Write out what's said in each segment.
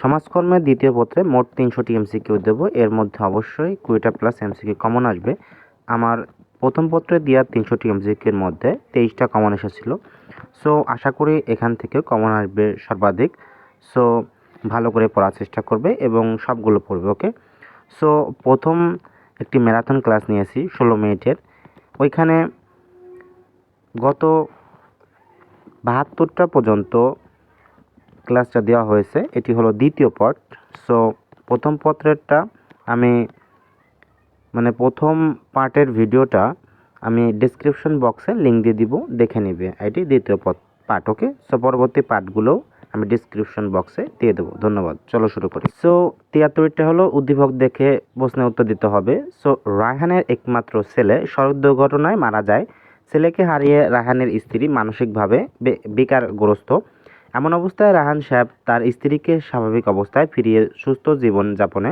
সমাজকর্মের দ্বিতীয় পত্রে মোট 300টি এমসিকিউ দেব। এর মধ্যে অবশ্যই 20টা প্লাস এমসিকিউ কমন আসবে। আমার প্রথম পত্রে দেওয়া 300টি এমসিকিউর মধ্যে 23টা কমন এসেছিল। সো আশা করি এখান থেকে কমন আসবে সর্বাধিক। সো ভালো করে পড়ার চেষ্টা করবে এবং সবগুলো পড়বে। ওকে, সো প্রথম একটি ম্যারাথন ক্লাস নিয়েছি 16 মিনিটের। ওইখানে গত 72টা পর্যন্ত ক্লাসটা দেওয়া হয়েছে। এটি হলো দ্বিতীয় পার্ট। সো প্রথম পত্রেরটা আমি প্রথম পার্টের ভিডিওটা আমি ডেসক্রিপশন বক্সে লিঙ্ক দিয়ে দিব, দেখে নেবে। এটি দ্বিতীয় পার্ট। ওকে, সো পরবর্তী পার্টগুলো আমি ডিসক্রিপশন বক্সে দিয়ে দেবো। ধন্যবাদ। চলো শুরু করি। সো 73টা হলো উদ্দীপক দেখে প্রশ্নের উত্তর দিতে হবে। সো রায়হানের একমাত্র ছেলে সড়ক দুর্ঘটনায় মারা যায়। ছেলেকে হারিয়ে রায়হানের স্ত্রী মানসিকভাবে বিকারগ্রস্ত। এমন অবস্থায় রায়হান সাহেব তার স্ত্রীকে স্বাভাবিক অবস্থায় ফিরিয়ে সুস্থ জীবন যাপনে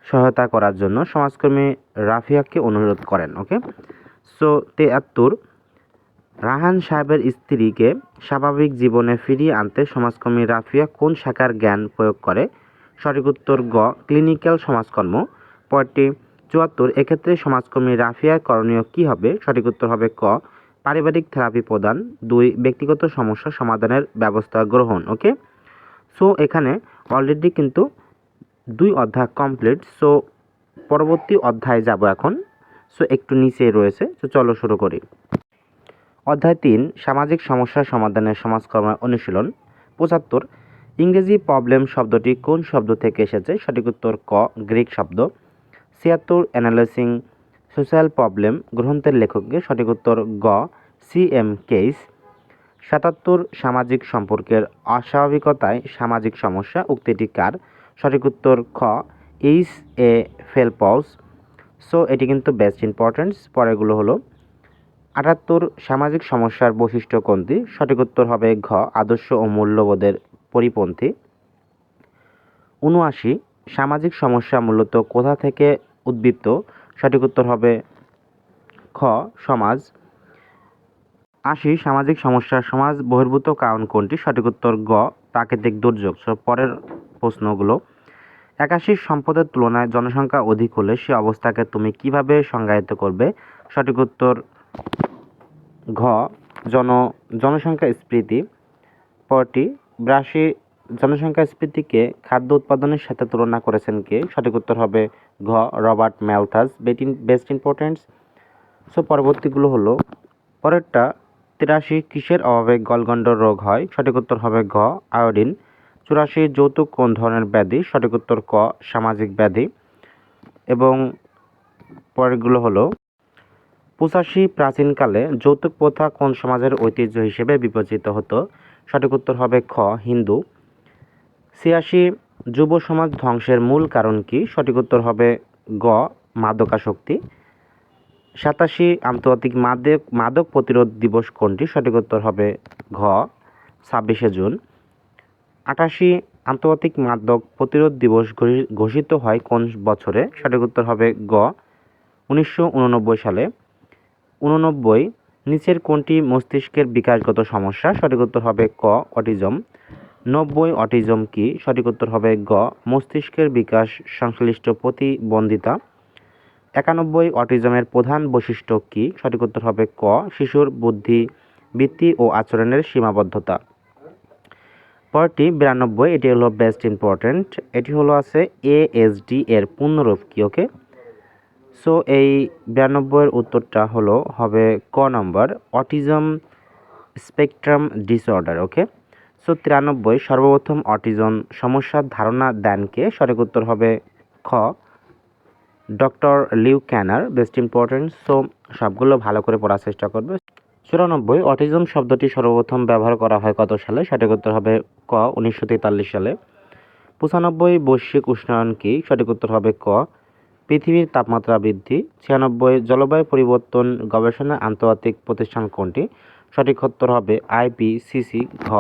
সহায়তা করার জন্য সমাজকর্মী রাফিয়াকে অনুরোধ করেন। ওকে, সো 73, রায়হান সাহেবের স্ত্রীকে স্বাভাবিক জীবনে ফিরিয়ে আনতে সমাজকর্মী রাফিয়া কোন শাখার জ্ঞান প্রয়োগ করে? সঠিক উত্তর গ, ক্লিনিক্যাল সমাজকর্ম। পয়েন্টটি 74, এক্ষেত্রে সমাজকর্মী রাফিয়ার করণীয় কী হবে? সঠিক উত্তর হবে ক, পারিবারিক থেরাপি প্রদান। 2, ব্যক্তিগত সমস্যা সমাধানের ব্যবস্থা গ্রহণ। ওকে, সো এখানে অলরেডি কিন্তু 2 অধ্যায় কমপ্লিট। সো পরবর্তী অধ্যায়ে যাব এখন। সো একটু নিচে রয়েছে। তো চলো শুরু করি। অধ্যায় 3, সামাজিক সমস্যা সমাধানের সমাজকর্মের অনুশীলন। 75, ইংরেজি প্রবলেম শব্দটি কোন শব্দ থেকে এসেছে? সঠিক উত্তর ক, গ্রিক শব্দ। 76, অ্যানালাইসিং সোশ্যাল প্রবলেম গ্রন্থের লেখককে? সঠিক উত্তর গ, CM কেইস। 77, সামাজিক সম্পর্কের অস্বাভাবিকতায় সামাজিক সমস্যা উক্তিটি কার? সঠিক উত্তর খ, H.A. ফেলপস। সো এটি কিন্তু বেস্ট ইম্পর্টেন্স। পরেরগুলো হলো 78, সামাজিক সমস্যার বৈশিষ্ট্য কোনটি? সঠিক উত্তর হবে ঘ, আদর্শ ও মূল্যবোধের পরিপন্থী। 79, সামাজিক সমস্যা মূলত কোথা থেকে উদ্ভূত? সঠিক উত্তর হবে খ, সমাজ। 80, সামাজিক সমস্যার সমাজ বহির্ভূত কারণ কোনটি? সঠিক উত্তর গ, প্রাকৃতিক দুর্যোগ। সো পরের প্রশ্নগুলো। 81, সম্পদের তুলনায় জনসংখ্যা অধিক হলে সে অবস্থাকে তুমি কিভাবে সংজ্ঞায়িত করবে? সঠিক উত্তর ঘ, জনসংখ্যা স্ফীতি। পরটি 82, জনসংখ্যা স্ফীতিকে খাদ্য উৎপাদনের সাথে তুলনা করেছেন কে? সঠিক উত্তর হবে ঘ, Robert Malthus. Best importance. So পরবর্তীগুলো হলো পরেরটা 83, কিসের অভাবে গলগন্ডর রোগ হয়? সঠিক উত্তর হবে ঘ, আয়োডিন। 84, যৌতুক কোন ধরনের ব্যাধি? সঠিক উত্তর ক, সামাজিক ব্যাধি। এবং পরেরগুলো হলো 85, প্রাচীনকালে যৌতুক প্রথা কোন সমাজের ঐতিহ্য হিসেবে বিবেচিত হতো? সঠিক উত্তর হবে খ, হিন্দু। 86, যুব সমাজ ধ্বংসের মূল কারণ কি? সঠিক উত্তর হবে গ, মাদকাসক্তি। 87, আন্তর্জাতিক মাদক প্রতিরোধ দিবস কোনটি? সঠিক উত্তর হবে ঘ, 26শে জুন। 88, আন্তর্জাতিক মাদক প্রতিরোধ দিবস ঘোষিত হয় কোন বছরে? সঠিক উত্তর হবে গ, 1989 সালে। 89, নিচের কোনটি মস্তিষ্কের বিকাশগত সমস্যা? সঠিক উত্তর হবে ক, অটিজম। 90, অটিজম কি? সঠিক উত্তর হবে গ, মস্তিষ্কের বিকাশ সংশ্লিষ্ট প্রতিবন্ধিতা। 91, অটিজমের প্রধান বৈশিষ্ট্য কি? সঠিক উত্তর হবে ক, শিশুর বুদ্ধি, বৃত্তি ও আচরণের সীমাবদ্ধতা। পরটি 92, এটি হলো বেস্ট ইম্পর্টেন্ট। এটি হলো আছে ASD এর পূর্ণরূপ কি? ওকে, সো এই 92 এর উত্তরটা হবে ক নম্বর, অটিজম স্পেকট্রাম ডিসঅর্ডার। ওকে, সো 93, সর্বপ্রথম অটিজম সমস্যার ধারণা দেন কে? সঠিক উত্তর হবে খ, doctor Leo Kanner. Best important. So সবগুলো ভালো করে পড়ার চেষ্টা করবে। 94, অটিজম শব্দটি সর্বপ্রথম ব্যবহার করা হয় কত সালে? সঠিক উত্তর হবে ক, 1943 সালে। 95, বৈশ্বিক উষ্ণায়ন কি? সঠিক উত্তর হবে ক, পৃথিবীর তাপমাত্রা বৃদ্ধি। 96, জলবায়ু পরিবর্তন গবেষণা আন্তর্জাতিক প্রতিষ্ঠান কোনটি? সঠিক উত্তর হবে IPCC ঘ।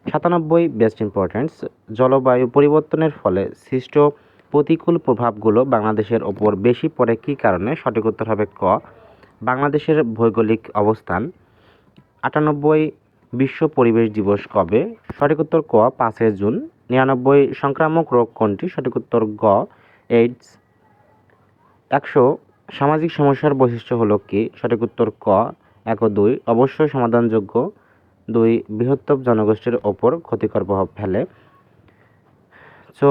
97, বেস্ট ইম্পর্টেন্স, জলবায়ু পরিবর্তনের ফলে সৃষ্ট প্রতিকূল প্রভাবগুলো বাংলাদেশের ওপর বেশি পড়ে কী কারণে? সঠিক উত্তর হবে ক, বাংলাদেশের ভৌগোলিক অবস্থান। 98, বিশ্ব পরিবেশ দিবস কবে? সঠিক উত্তর ক, 5শে জুন। 99 সংক্রামক রোগ কোনটি? সঠিক উত্তর গ এইডস। 100 সামাজিক সমস্যার বৈশিষ্ট্য হলো কি? সঠিক উত্তর ক 1 ও 2 অবশ্যই সমাধানযোগ্য, 2 বৃহত্তম জনগোষ্ঠীর ওপর ক্ষতিকর প্রভাব ফেলে। সো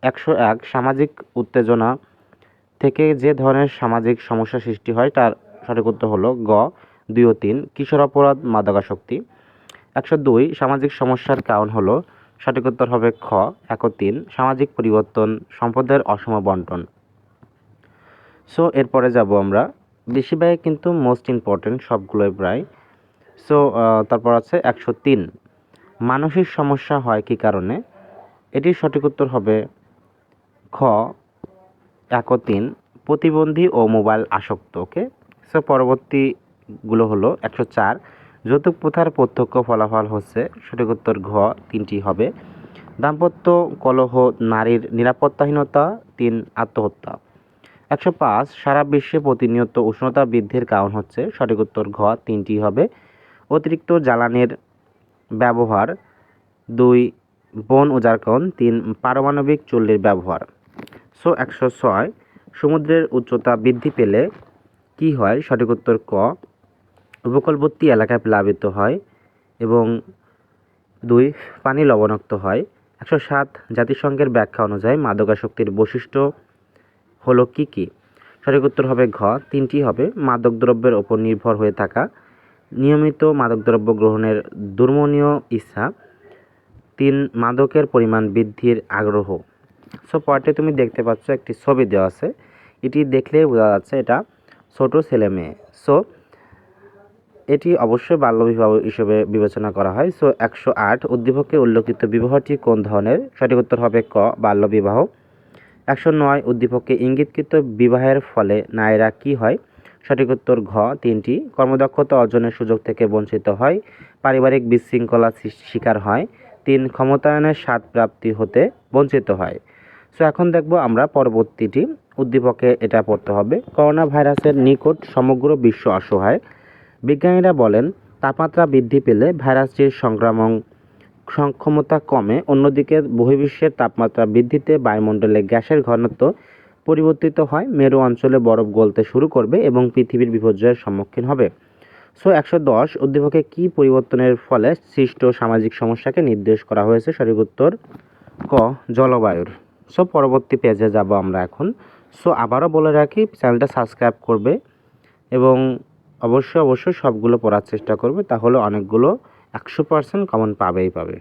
101 সামাজিক উত্তেজনা থেকে যে ধরনের সামাজিক সমস্যা সৃষ্টি হয় তার সঠিক উত্তর হলো গ 2 ও 3 কিশোর অপরাধ, মাদকাসক্তি। 102 সামাজিক সমস্যার কারণ হলো, সঠিক উত্তর হবে খ 1 ও 3 সামাজিক পরিবর্তন, সম্পদের অসম বন্টন। সো এরপরে যাব আমরা, বেশিরভাগ কিন্তু মোস্ট ইম্পর্টেন্ট সবগুলোই প্রায়। সো তারপর আছে 103 মানসিক সমস্যা হয় কি কারণে? এটির সঠিক উত্তর হবে খ 1 ও 3 প্রতিবন্ধী ও মোবাইল আসক্ত। ওকে, সো পরবর্তীগুলো হলো 104 যৌতুক প্রথার প্রত্যক্ষ ফলাফল হচ্ছে, সঠিক উত্তর ঘ 3টি হবে। দাম্পত্য কলহ, নারীর নিরাপত্তাহীনতা, 3 আত্মহত্যা। 105 সারা বিশ্বে প্রতিনিয়ত উষ্ণতা বৃদ্ধির কারণ হচ্ছে, সঠিক উত্তর ঘ 3টি হবে। অতিরিক্ত জ্বালানির ব্যবহার, 2 বন উজাড়করণ, 3 পারমাণবিক চুল্লির ব্যবহার। সো 106 সমুদ্রের উচ্চতা বৃদ্ধি পেলে কি হয়? সঠিক উত্তর ক উপকূলবর্তী এলাকায় প্লাবিত হয় এবং 2 পানি লবণাক্ত হয়। 107 জাতিসংঘের ব্যাখ্যা অনুযায়ী মাদকাসক্তির বৈশিষ্ট্য হলো কি কি? সঠিক উত্তর হবে ঘ 3টি হবে। মাদকদ্রব্যের ওপর নির্ভর হয়ে থাকা, নিয়মিত মাদকদ্রব্য গ্রহণের দুর্মনীয় ইচ্ছা, 3 মাদকের পরিমাণ বৃদ্ধির আগ্রহ। সো পরে তুমি দেখতে পাচ্ছ একটি ছবি দেওয়া আছে, এটি দেখলেই বোঝা যাচ্ছে এটা ছোট ছেলে মেয়ে। সো এটি অবশ্যই বাল্যবিবাহ হিসেবে বিবেচনা করা হয়। সো 108 উদ্দীপকে উল্লেখিত বিবাহটি কোন ধরনের? সঠিক উত্তর হবে ক বাল্যবিবাহ। 109 উদ্দীপকে ইঙ্গিতকৃত বিবাহের ফলে নারীরা কি হয়? সঠিক উত্তর ঘ 3টি কর্মদক্ষতা অর্জনের সুযোগ থেকে বঞ্চিত হয়, পারিবারিক বিশৃঙ্খলা শিকার হয়, 3 ক্ষমতায়নের স্বাদ প্রাপ্তি হতে বঞ্চিত হয়। সো এখন দেখব আমরা পরবর্তীটি, উদ্দীপকে এটা পড়তে হবে। করোনা ভাইরাসের নিকট সমগ্র বিশ্ব অসহায়। বিজ্ঞানীরা বলেন তাপমাত্রা বৃদ্ধি পেলে ভাইরাসটির সংক্রমণ সক্ষমতা কমে, অন্যদিকে বহির্বিশ্বের তাপমাত্রা বৃদ্ধিতে বায়ুমণ্ডলে গ্যাসের ঘনত্ব পরিবর্তিত হয়, মেরু অঞ্চলে বরফ গলতে শুরু করবে এবং পৃথিবীর বিপর্যয়ের সম্মুখীন হবে। সো 110 উদ্দীপকে কি পরিবর্তনের ফলে সৃষ্ট সামাজিক সমস্যাকে নির্দেশ করা হয়েছে? সঠিক উত্তর ক জলবায়ুর। সো পরবর্তী পেজে যাব আমরা এখন। সো আবারও বলে রাখি, চ্যানেলটা সাবস্ক্রাইব করবে এবং অবশ্যই সবগুলো পড়ার চেষ্টা করবে, তাহলে অনেকগুলো 100% কমন পাবেই পাবে।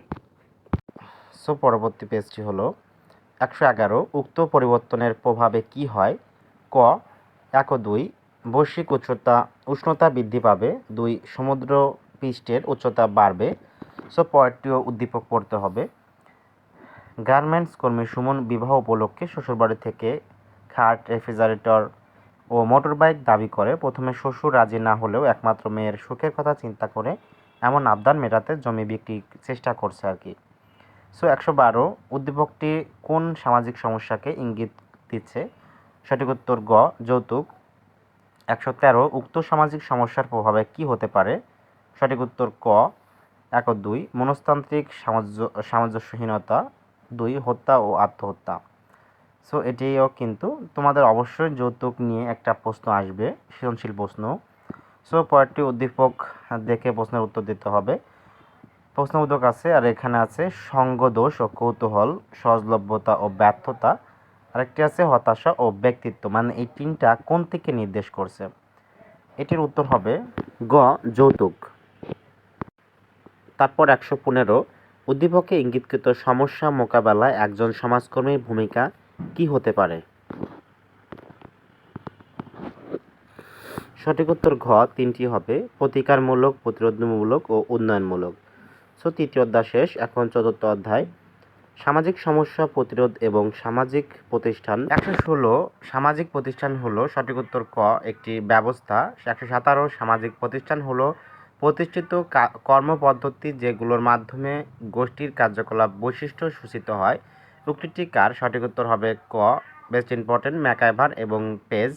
সো পরবর্তী পেজটি হলো 111 উক্ত পরিবর্তনের প্রভাবে কি হয়? ক 1 ও 2 বৈশ্বিক উষ্ণতা বৃদ্ধি পাবে, 2 সমুদ্র পৃষ্ঠের উচ্চতা বাড়বে। সো পরেরটিও উদ্দীপক পড়তে হবে। গার্মেন্টস কর্মী সুমন বিবাহ উপলক্ষে শ্বশুরবাড়ি থেকে খাট, রেফ্রিজারেটর ও মোটরবাইক দাবি করে। প্রথমে শ্বশুর রাজি না হলেও একমাত্র মেয়ের সুখের কথা চিন্তা করে এমন আবদার মেটাতে জমি বিক্রির চেষ্টা করছে আর কি। সো 112 উদ্দীপকটি কোন সামাজিক সমস্যাকে ইঙ্গিত দিচ্ছে? সঠিক উত্তর গ যৌতুক। 113 উক্ত সামাজিক সমস্যার প্রভাবে কি হতে পারে? সঠিক উত্তর ক 1 ও 2 মনস্তান্ত্রিক সামঞ্জস্যহীনতা, 2 হত্যা ও আত্মহত্যা। সো এটিও কিন্তু তোমাদের অবশ্যই যৌতুক নিয়ে একটা প্রশ্ন আসবে, সৃজনশীল প্রশ্ন। সো পরেরটি উদ্দীপক দেখে প্রশ্নের উত্তর দিতে হবে। প্রশ্নবোধক আছে আর এখানে আছে সঙ্গদোষ ও কৌতূহল, সহজলভ্যতা ও ব্যর্থতা, আরেকটি আছে হতাশা ও ব্যক্তিত্ব। মানে এই তিনটা কোন থেকে নির্দেশ করছে? এটির উত্তর হবে গ যৌতুক। তারপর 115 উদ্দীপকে ইঙ্গিতকৃত সমস্যা মোকাবেলায় একজন সমাজকর্মীর ভূমিকা কি হতে পারে? সঠিক উত্তর ঘ 3টি হবে, প্রতিকারমূলক, প্রতিরোধমূলক ও উন্নয়নমূলক। সো তৃতীয় অধ্যায় শেষ, এখন চতুর্থ অধ্যায় সামাজিক সমস্যা প্রতিরোধ এবং সামাজিক প্রতিষ্ঠান। 116 সামাজিক প্রতিষ্ঠান হলো, সঠিক উত্তর ক একটি ব্যবস্থা। 117 সামাজিক প্রতিষ্ঠান হলো প্রতিষ্ঠিত কর্মপদ্ধতি যেগুলোর মাধ্যমে গোষ্ঠীর কার্যকলাপ বৈশিষ্ট্য সূচিত হয়। উক্তিটি কার? সঠিক উত্তর হবে ক বেস্ট ইম্পর্টেন্ট, ম্যাকাইভার এবং পেজ।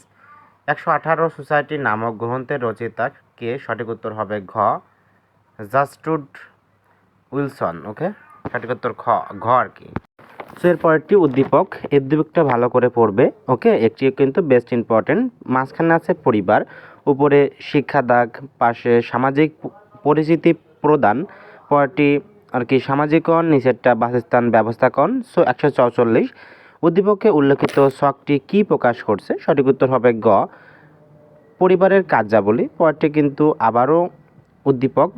118 সোসাইটি নামক গ্রন্থের রচয়িতা কে? সঠিক উত্তর হবে ঘ জাস্টুড উইলসন। ওকে, সঠিক উত্তর ঘ আর কি। সো এরপরটি উদ্দীপক, এই উদ্দীপকটা ভালো করে পড়বে। ওকে, একটি কিন্তু বেস্ট ইম্পর্টেন্ট। মাঝখানে আছে পরিবার, উপরে শিক্ষা দাগ, পাশে সামাজিক পরিচিতি প্রদান, পরটি আর কি সামাজিকরণ, নিচেরটা বাসস্থান ব্যবস্থাকরণ। সো 144 উদ্দীপকে উল্লেখিত ছকটি কি প্রকাশ করছে? সঠিক উত্তর হবে গ, পরিবারের কার্যাবলী। পরটি কিন্তু আবারও উদ্দীপক,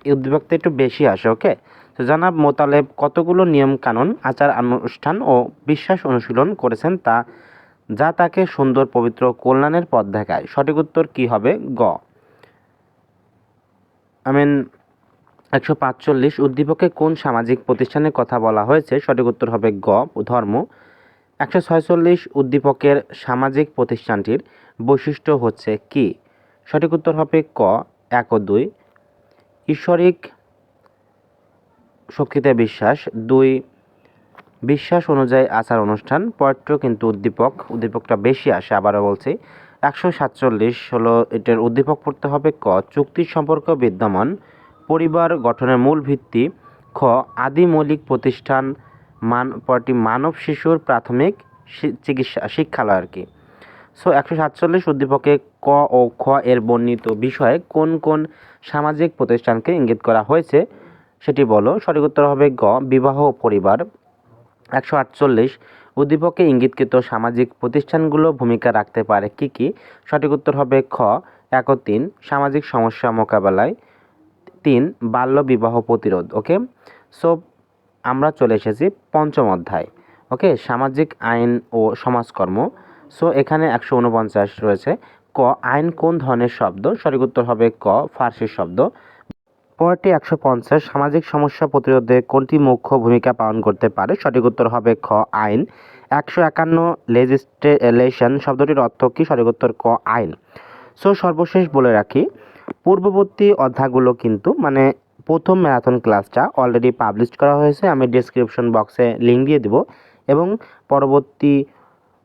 এই উদ্দীপকটা একটু বেশি আসে। ওকে, তো জনাব মোতালেব কতগুলো নিয়ম কানুন, আচার অনুষ্ঠান ও বিশ্বাস অনুশীলন করেছেন যা তাকে সুন্দর পবিত্র কল্যাণের পথ দেখায়? সঠিক উত্তর কি হবে? গ। 145 উদ্দীপকে কোন সামাজিক প্রতিষ্ঠানের কথা বলা হয়েছে? সঠিক উত্তর হবে গ, ধর্ম। 146 উদ্দীপকের সামাজিক প্রতিষ্ঠানটির বৈশিষ্ট্য হচ্ছে কি? সঠিক উত্তর হবে ক, 1 ও 2। ঈশ্বরিক শক্তিতে বিশ্বাস, 2 বিশ্বাস অনুযায়ী আচার অনুষ্ঠান। পরটিও কিন্তু উদ্দীপকটা বেশি আসে, আবারও বলছি। 147 হলো এটার উদ্দীপক পড়তে হবে ক, চুক্তির সম্পর্ক বিদ্যমান, পরিবার গঠনের মূল ভিত্তি। খ, আদি মৌলিক প্রতিষ্ঠান, পরটি মানব শিশুর প্রাথমিক চিকিৎসা শিক্ষালয় আর কি। সো 147 উদ্দীপকে ক ও খ এর বর্ণিত বিষয়ে কোন কোন সামাজিক প্রতিষ্ঠানকে ইঙ্গিত করা হয়েছে সেটি বলো? সঠিক উত্তর হবে গ, বিবাহ ও পরিবার। 148 উদ্দীপকে ইঙ্গিতকৃত সামাজিক প্রতিষ্ঠানগুলো ভূমিকা রাখতে পারে কি কি? সঠিক উত্তর হবে খ, 1 ও 3 সামাজিক সমস্যা মোকাবেলায়, 3 বাল্য বিবাহ প্রতিরোধ। ওকে, সো আমরা চলে এসেছি পঞ্চম অধ্যায়। ওকে, সামাজিক আইন ও সমাজকর্ম। সো এখানে 149 রয়েছে। ক, আইন কোন ধরনের শব্দ? সঠিক উত্তর হবে ক, ফার্সি শব্দ। পরটি 150 সামাজিক সমস্যা প্রতিরোধে কোনটি মুখ্য ভূমিকা পালন করতে পারে? সঠিক উত্তর হবে খ, আইন। 151 লেজিসলেশন শব্দটির অর্থ কি? সঠিক উত্তর ক, আইন। সো সর্বশেষ বলে রাখি, পূর্ববর্তী অধ্যায়গুলো কিন্তু প্রথম ম্যারাথন ক্লাসটা অলরেডি পাবলিশ করা হয়েছে, আমি ডেসক্রিপশন বক্সে লিঙ্ক দিয়ে দেব, এবং পরবর্তী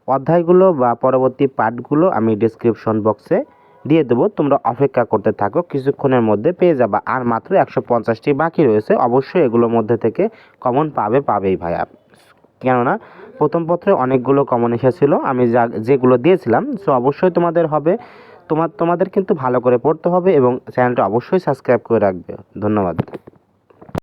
অধ্যায়গুলো বা পরবর্তী পার্টগুলো আমি ডেসক্রিপশন বক্সে দিয়ে দেবো। তোমরা অপেক্ষা করতে থাকো, কিছুক্ষণের মধ্যে পেয়ে যাবা। আর মাত্র 150টি বাকি রয়েছে। অবশ্যই এগুলোর মধ্যে থেকে কমন পাবেই ভাইয়া, কেননা প্রথম পত্রে অনেকগুলো কমন এসেছিল আমি যেগুলো দিয়েছিলাম। সো অবশ্যই তোমাদের হবে, তোমাদের কিন্তু ভালো করে পড়তে হবে এবং চ্যানেলটা অবশ্যই সাবস্ক্রাইব করে রাখবে। ধন্যবাদ।